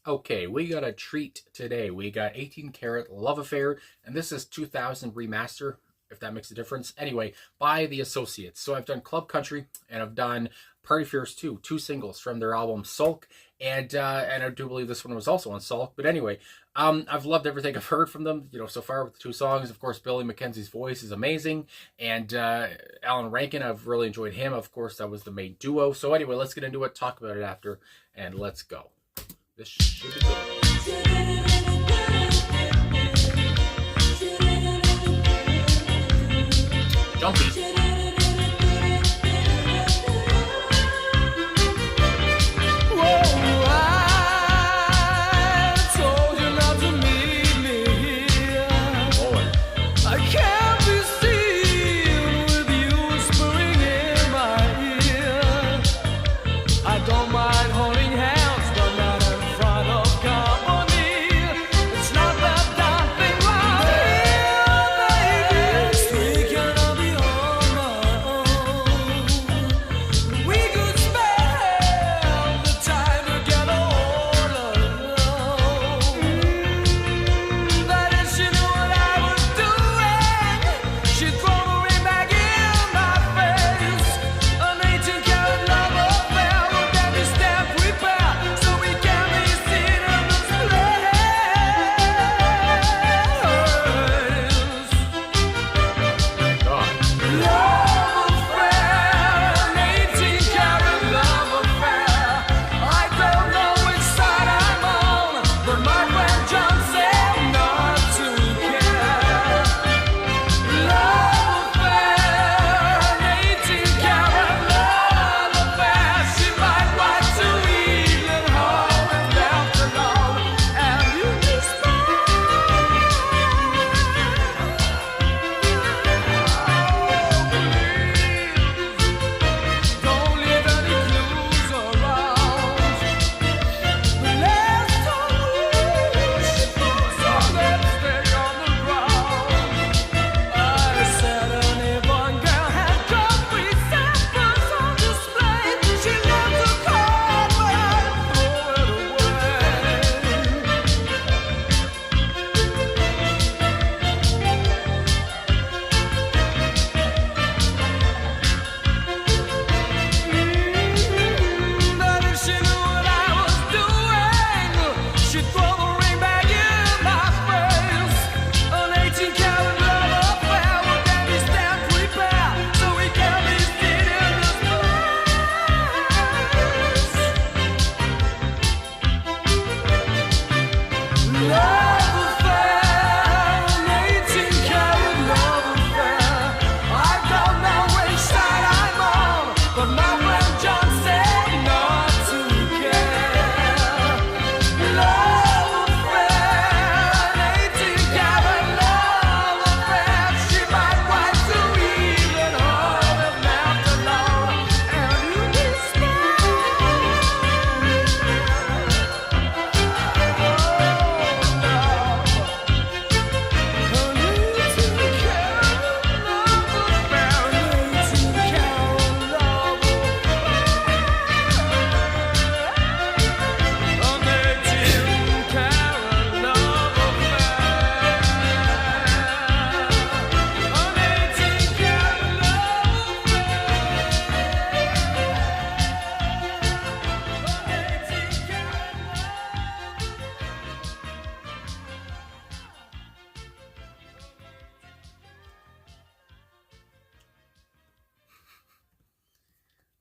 Okay, we got a treat today. We got 18 Carat Love Affair, and this is 2000 remaster, if that makes a difference. Anyway, by the Associates. So I've done Club Country, and I've done Party Fears 2, two singles from their album Sulk, and I do believe this one was also on Sulk. But anyway, I've loved everything I've heard from them, so far with the two songs. Of course, Billy Mackenzie's voice is amazing, and Alan Rankine, I've really enjoyed him. Of course, that was the main duo. So anyway, let's get into it, talk about it after, and let's go. This should be good. Jumpy.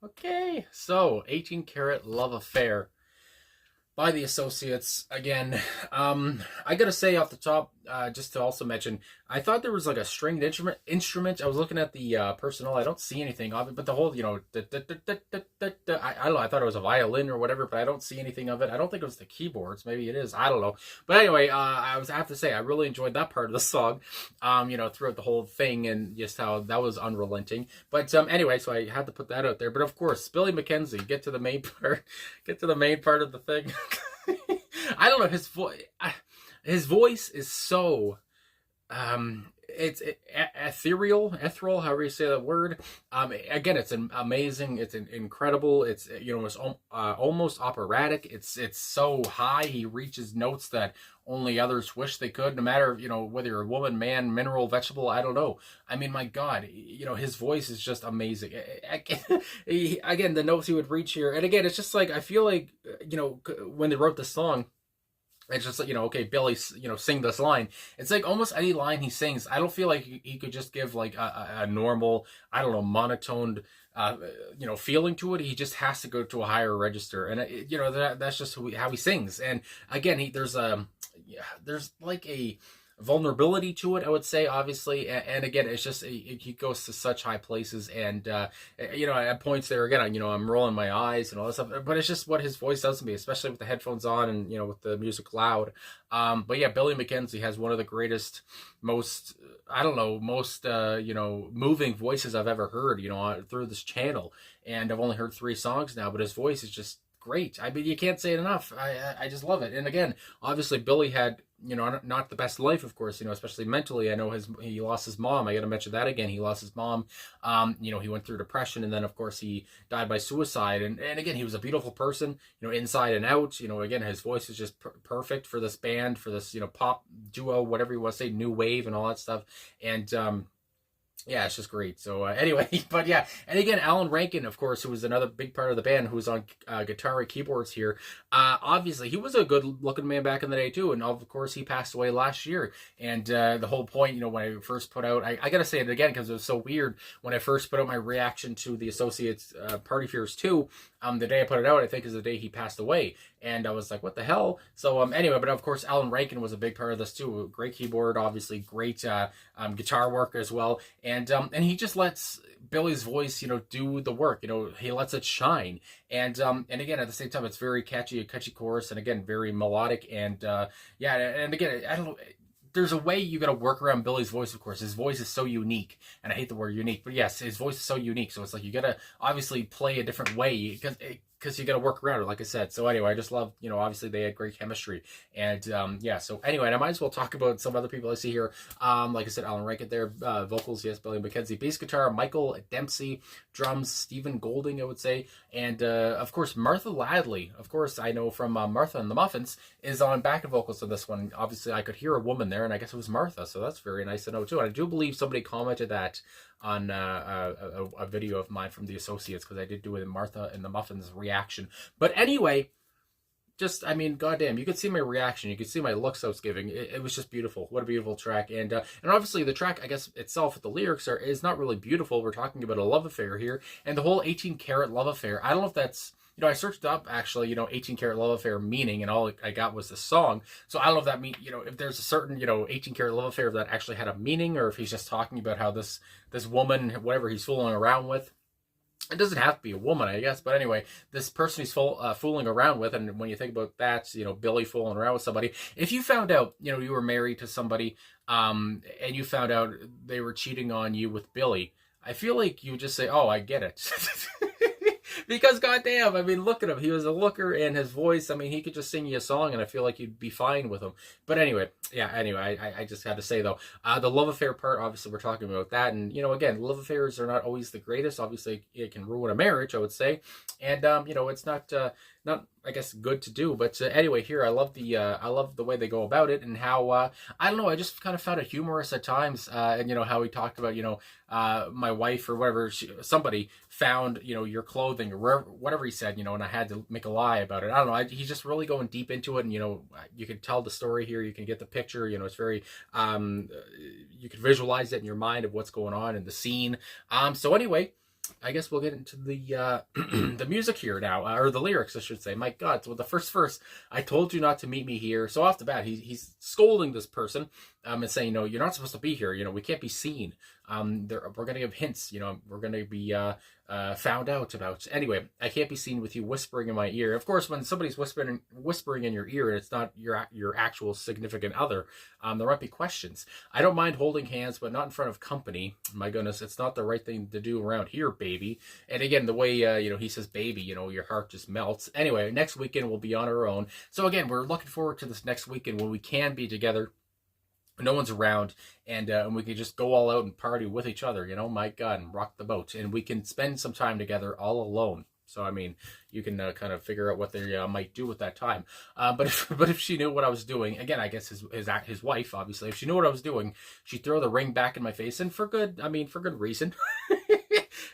Okay, so 18 Carat Love Affair by the Associates. Again, I gotta say off the top, just to also mention, I thought there was like a stringed instrument. I was looking at the personnel. I don't see anything of it, but the whole, I don't know. I thought it was a violin or whatever, but I don't see anything of it. I don't think it was the keyboards. Maybe it is. I don't know. But anyway, I have to say I really enjoyed that part of the song. Throughout the whole thing, and just how that was unrelenting. But anyway, so I had to put that out there. But of course, Billy Mackenzie. Get to the main part. Get to the main part of the thing. I don't know, his voice is so ethereal, however you say that word. Again, it's amazing. It's incredible. It's it's almost operatic. It's so high. He reaches notes that only others wish they could. No matter whether you're a woman, man, mineral, vegetable. I don't know. I mean, my God, his voice is just amazing. Again, the notes he would reach here, and again, it's just like I feel like when they wrote the song. It's just like, okay, Billy, sing this line. It's like almost any line he sings, I don't feel like he could just give like a normal, I don't know, monotoned, feeling to it. He just has to go to a higher register. And, that's just how he sings. And again, there's like a vulnerability to it, I would say, obviously, and again, it's just he goes to such high places, and at points there again, I'm rolling my eyes and all that stuff, but it's just what his voice does to me, especially with the headphones on and with the music loud. But yeah, Billy Mackenzie has one of the greatest, most moving voices I've ever heard, through this channel, and I've only heard 3 songs now, but his voice is just great. I mean, you can't say it enough. I just love it. And again, obviously Billy had not the best life, of course, especially mentally. I know he lost his mom. I got to mention that again. He lost his mom. He went through depression, and then of course he died by suicide. And again, he was a beautiful person, inside and out. Again, his voice is just perfect for this band, for this pop duo, whatever you want to say, new wave and all that stuff. And yeah, it's just great. So anyway, but yeah, and again, Alan Rankine, of course, who was another big part of the band, who was on guitar and keyboards here. Obviously, he was a good-looking man back in the day too, and of course, he passed away last year. And the whole point, when I first put out, I gotta say it again because it was so weird when I first put out my reaction to the Associates Party Fears 2. The day I put it out, I think, is the day he passed away, and I was like, what the hell? So anyway, but of course, Alan Rankine was a big part of this too. Great keyboard, obviously, great guitar work as well, and he just lets Billy's voice, do the work. He lets it shine, and again, at the same time, it's very catchy, a catchy chorus, and again, very melodic, and yeah, and again, I don't know. There's a way you got to work around Billy's voice, of course. His voice is so unique, and I hate the word unique, but yes, his voice is so unique. So it's like you got to obviously play a different way because you got to work around it, like I said. So anyway, I just love, obviously they had great chemistry, and yeah. So anyway, and I might as well talk about some other people I see here. Like I said, Alan Rankine there, vocals, yes, Billy Mackenzie, bass guitar, Michael Dempsey, drums, Stephen Golding, I would say, and of course Martha Ladley. Of course, I know from Martha and the Muffins is on backing vocals on this one. Obviously, I could hear a woman there, and I guess it was Martha, so that's very nice to know too. And I do believe somebody commented that on a video of mine from the Associates, because I did do it in Martha and the Muffins reaction. But anyway, I mean, goddamn, you could see my reaction, you could see my looks I was giving. It was just beautiful. What a beautiful track. And obviously the track, I guess, itself with the lyrics is not really beautiful. We're talking about a love affair here, and the whole 18 karat love affair. I don't know if that's, I searched up actually, 18 karat love affair meaning, and all I got was the song. So I don't know if that means, if there's a certain, 18 karat love affair that actually had a meaning, or if he's just talking about how this woman, whatever he's fooling around with. It doesn't have to be a woman, I guess, but anyway, this person he's fooling around with, and when you think about that, Billy fooling around with somebody, if you found out, you were married to somebody, and you found out they were cheating on you with Billy, I feel like you would just say, oh, I get it. Because goddamn, I mean, look at him. He was a looker, and his voice, I mean, he could just sing you a song, and I feel like you'd be fine with him. But anyway, yeah, I just had to say, though, the love affair part, obviously, we're talking about that. And, again, love affairs are not always the greatest. Obviously, it can ruin a marriage, I would say. And, it's not, I guess, good to do. But anyway, here, I love the way they go about it, and how, I don't know, I just kind of found it humorous at times. And, how he talked about, my wife or whatever, somebody found, your clothing, or whatever he said, and I had to make a lie about it. I don't know. He's just really going deep into it, and, you can tell the story here. You can get the picture, it's very, you can visualize it in your mind of what's going on in the scene. So anyway, I guess we'll get into the the music here now, or the lyrics, I should say. My God, so with the first verse, I told you not to meet me here. So off the bat, he's scolding this person and saying, no, you're not supposed to be here. We can't be seen. We're going to give hints. We're going to be found out about. Anyway, I can't be seen with you whispering in my ear. Of course, when somebody's whispering in your ear, and it's not your actual significant other, there might be questions. I don't mind holding hands, but not in front of company. My goodness, it's not the right thing to do around here, baby. And again, the way he says baby, your heart just melts. Anyway, next weekend we'll be on our own. So again, we're looking forward to this next weekend when we can be together. no one's around, and we can just go all out and party with each other, you know, my God, and rock the boat. And we can spend some time together all alone. So, I mean, you can kind of figure out what they might do with that time. But if she knew what I was doing, again, I guess his wife, obviously, if she knew what I was doing, she'd throw the ring back in my face, and for good reason.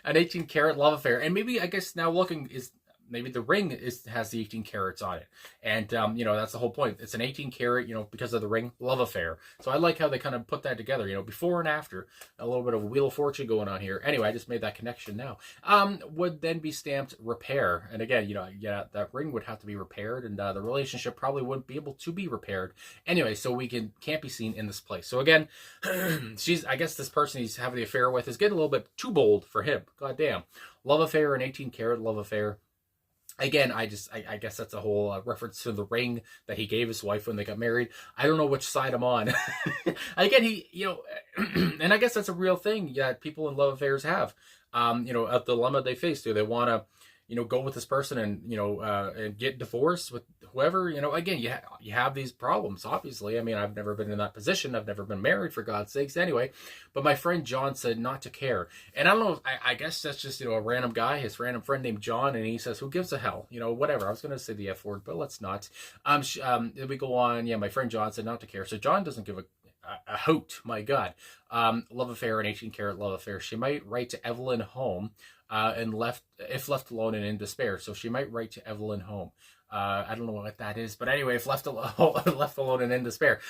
An 18 karat love affair. And maybe, I guess now looking, maybe the ring has the 18 carats on it. And, you know, that's the whole point. It's an 18 carat, you know, because of the ring, love affair. So I like how they kind of put that together, you know, before and after. A little bit of Wheel of Fortune going on here. Anyway, I just made that connection now. Would then be stamped repair. And again, you know, yeah, that ring would have to be repaired, and the relationship probably wouldn't be able to be repaired. Anyway, so we can't be seen in this place. So again, I guess this person he's having the affair with is getting a little bit too bold for him. God damn. Love affair, an 18 karat love affair. Again, I guess that's a whole reference to the ring that he gave his wife when they got married. I don't know which side I'm on. Again, you know, and I guess that's a real thing that people in love affairs have. You know, a dilemma they face. Do they want to, you know, go with this person and, you know, and get divorced with whoever? You know, again, you have these problems, obviously. I mean, I've never been in that position. I've never been married, for God's sakes, anyway. But my friend John said not to care. And I don't know, I guess that's just, you know, a random guy, his random friend named John, and he says, who gives a hell? You know, whatever. I was going to say the F word, but let's not. We go on. Yeah, my friend John said not to care. So John doesn't give a hoot, my God. Love affair, an 18 karat love affair. She might write to Evelyn home, and if left alone and in despair. So she might write to Evelyn home. I don't know what that is, but anyway, if left alone and in despair.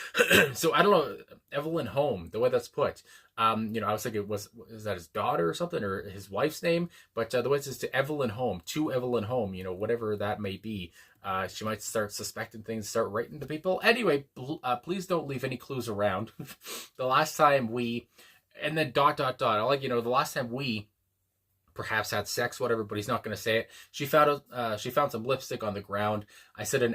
So I don't know, Evelyn home, the way that's put. You know, I was thinking, is that his daughter or something, or his wife's name? But the way it says to Evelyn home, you know, whatever that may be. She might start suspecting things, start writing to people. Anyway, please don't leave any clues around. The last time and then ... I like, you know, the last time we perhaps had sex, whatever, but he's not going to say it. She found some lipstick on the ground. I said an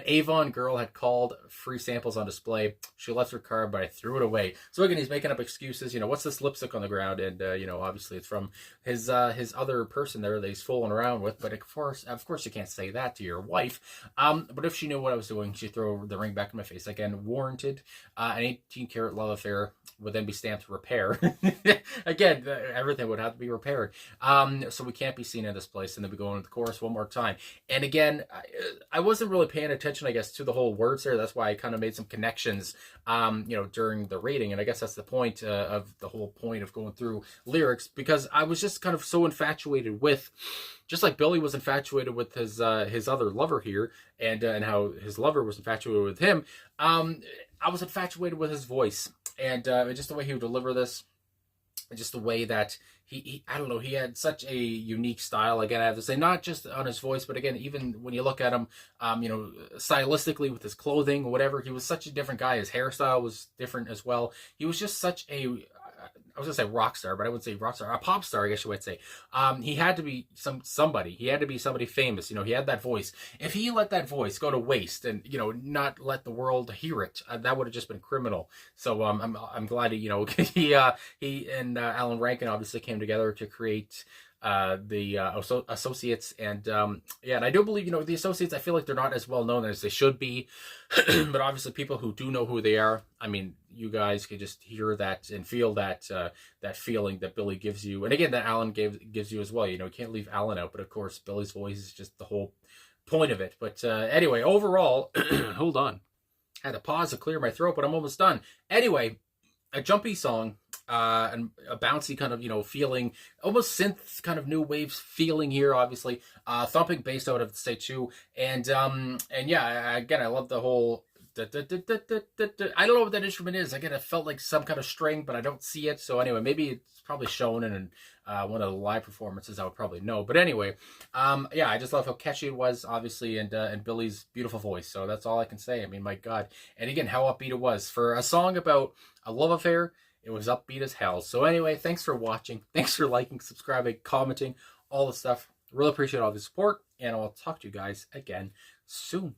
Avon girl had called, free samples on display. She left her card, but I threw it away. So again, he's making up excuses. You know, what's this lipstick on the ground? And you know, obviously it's from his other person there that he's fooling around with. But of course, you can't say that to your wife. But if she knew what I was doing, she'd throw the ring back in my face. Again, warranted. An 18 karat love affair would then be stamped repair. Again, everything would have to be repaired. So we can't be seen in this place. And then we go into the chorus one more time. And again, I wasn't really paying attention, I guess, to the whole words there. That's why I kind of made some connections, you know, during the reading. And I guess that's the point of the whole point of going through lyrics, because I was just kind of so infatuated with, just like Billy was infatuated with his other lover here, and how his lover was infatuated with him. I was infatuated with his voice, and just the way he would deliver this, just the way that I don't know, he had such a unique style. Again, I have to say, not just on his voice, but again, even when you look at him, you know, stylistically with his clothing or whatever, he was such a different guy. His hairstyle was different as well. He was just such a, I was gonna say rock star, but I wouldn't say rock star, a pop star, I guess you would say. He had to be somebody. He had to be somebody famous. You know, he had that voice. If he let that voice go to waste and, you know, not let the world hear it, that would have just been criminal. So I'm glad that, you know, he and Alan Rankine obviously came together to create the associates, and yeah, and I do believe, you know, the associates, I feel like they're not as well known as they should be. But obviously people who do know who they are, I mean, you guys can just hear that and feel that that feeling that Billy gives you, and again that Alan gives you as well. You know, you can't leave Alan out, but of course Billy's voice is just the whole point of it. But anyway, overall, hold on, I had to pause to clear my throat, but I'm almost done. Anyway, a jumpy song, and a bouncy kind of, you know, feeling, almost synth kind of new waves feeling here, obviously. Thumping bass out of the state too. And yeah, again, I love the whole, I don't know what that instrument is. Again, it felt like some kind of string, but I don't see it. So anyway, maybe it's probably shown in one of the live performances. I would probably know. But anyway, yeah, I just love how catchy it was, obviously, and Billy's beautiful voice. So that's all I can say. I mean, my God. And again, how upbeat it was. For a song about a love affair, it was upbeat as hell. So anyway, thanks for watching. Thanks for liking, subscribing, commenting, all the stuff. Really appreciate all the support. And I'll talk to you guys again soon.